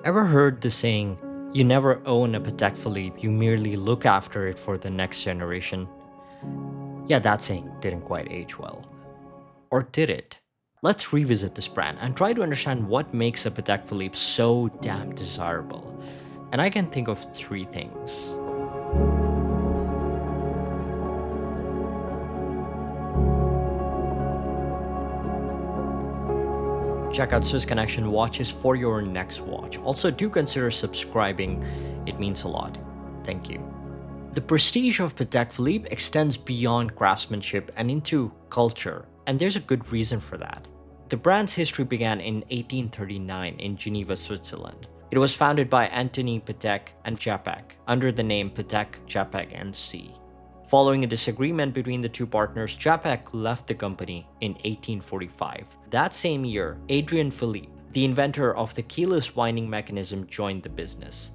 Ever heard the saying, you never own a Patek Philippe, you merely look after it for the next generation? Yeah, that saying didn't quite age well. Or did it? Let's revisit this brand and try to understand what makes a Patek Philippe so damn desirable. And I can think of three things. Check out Swiss Connection watches for your next watch. Also, do consider subscribing, it means a lot. Thank you. The prestige of Patek Philippe extends beyond craftsmanship and into culture, and there's a good reason for that. The brand's history began in 1839 in Geneva, Switzerland. It was founded by Anthony Patek and Japek under the name Patek, Japek and C. Following a disagreement between the two partners, Japek left the company in 1845. That same year, Adrien Philippe, the inventor of the keyless winding mechanism, joined the business.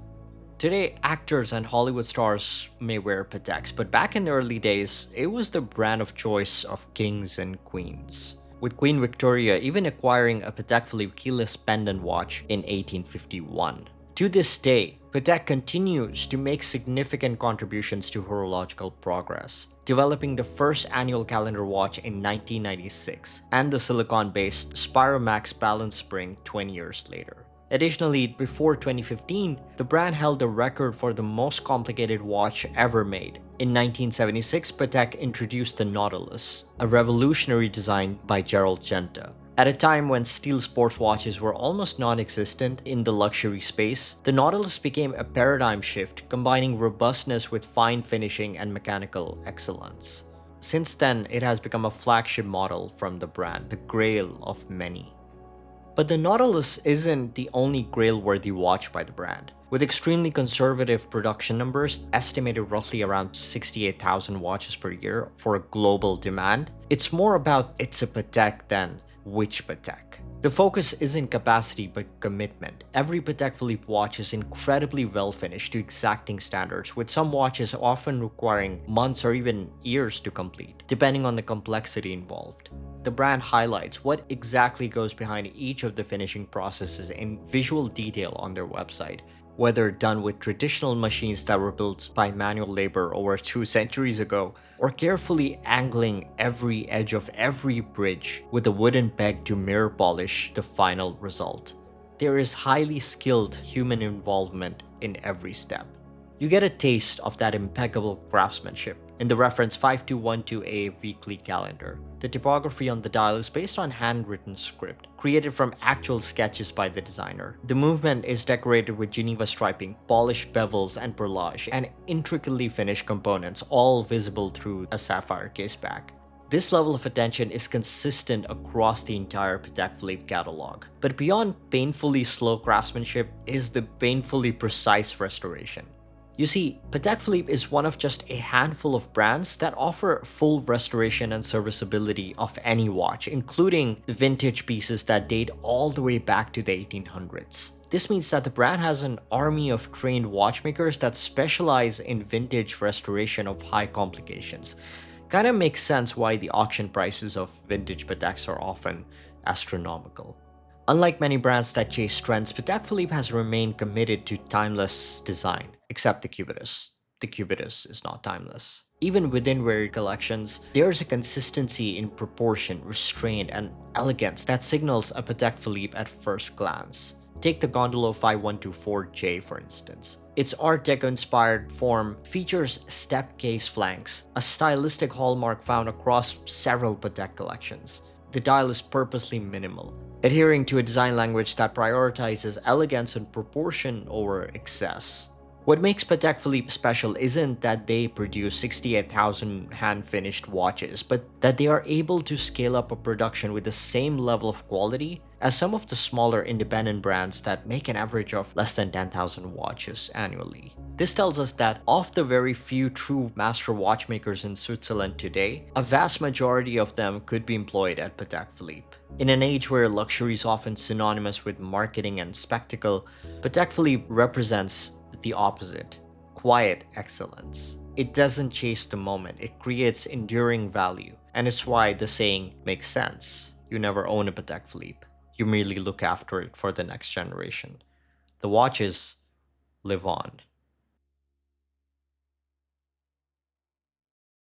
Today, actors and Hollywood stars may wear Pateks, but back in the early days, it was the brand of choice of kings and queens, with Queen Victoria even acquiring a Patek Philippe keyless pendant watch in 1851. To this day, Patek continues to make significant contributions to horological progress, developing the first annual calendar watch in 1996 and the silicon-based Spiromax balance spring 20 years later. Additionally, before 2015, the brand held the record for the most complicated watch ever made. In 1976, Patek introduced the Nautilus, a revolutionary design by Gerald Genta. At a time when steel sports watches were almost non-existent in the luxury space, the Nautilus became a paradigm shift, combining robustness with fine finishing and mechanical excellence. Since then, it has become a flagship model from the brand, the grail of many. But the Nautilus isn't the only grail-worthy watch by the brand. With extremely conservative production numbers, estimated roughly around 68,000 watches per year for a global demand, it's more about it's a Patek than which Patek. The focus isn't capacity but commitment. Every Patek Philippe watch is incredibly well finished to exacting standards, with some watches often requiring months or even years to complete, depending on the complexity involved. The brand highlights what exactly goes behind each of the finishing processes in visual detail on their website, whether done with traditional machines that were built by manual labor over 2 centuries ago, or carefully angling every edge of every bridge with a wooden peg to mirror polish the final result. There is highly skilled human involvement in every step. You get a taste of that impeccable craftsmanship in the reference 5212A weekly calendar. The typography on the dial is based on handwritten script, created from actual sketches by the designer. The movement is decorated with Geneva striping, polished bevels and perlage, and intricately finished components, all visible through a sapphire caseback. This level of attention is consistent across the entire Patek Philippe catalog. But beyond painfully slow craftsmanship is the painfully precise restoration. You see, Patek Philippe is one of just a handful of brands that offer full restoration and serviceability of any watch, including vintage pieces that date all the way back to the 1800s. This means that the brand has an army of trained watchmakers that specialize in vintage restoration of high complications. Kinda makes sense why the auction prices of vintage Pateks are often astronomical. Unlike many brands that chase trends, Patek Philippe has remained committed to timeless design, except the Cubitus. The Cubitus is not timeless. Even within rare collections, there is a consistency in proportion, restraint, and elegance that signals a Patek Philippe at first glance. Take the Gondolo 5124J for instance. Its Art Deco-inspired form features stepped case flanks, a stylistic hallmark found across several Patek collections. The dial is purposely minimal, adhering to a design language that prioritizes elegance and proportion over excess. What makes Patek Philippe special isn't that they produce 68,000 hand-finished watches, but that they are able to scale up a production with the same level of quality as some of the smaller independent brands that make an average of less than 10,000 watches annually. This tells us that of the very few true master watchmakers in Switzerland today, a vast majority of them could be employed at Patek Philippe. In an age where luxury is often synonymous with marketing and spectacle, Patek Philippe represents the opposite: quiet excellence. It doesn't chase the moment, it creates enduring value. And it's why the saying makes sense. You never own a Patek Philippe. You merely look after it for the next generation. The watches live on.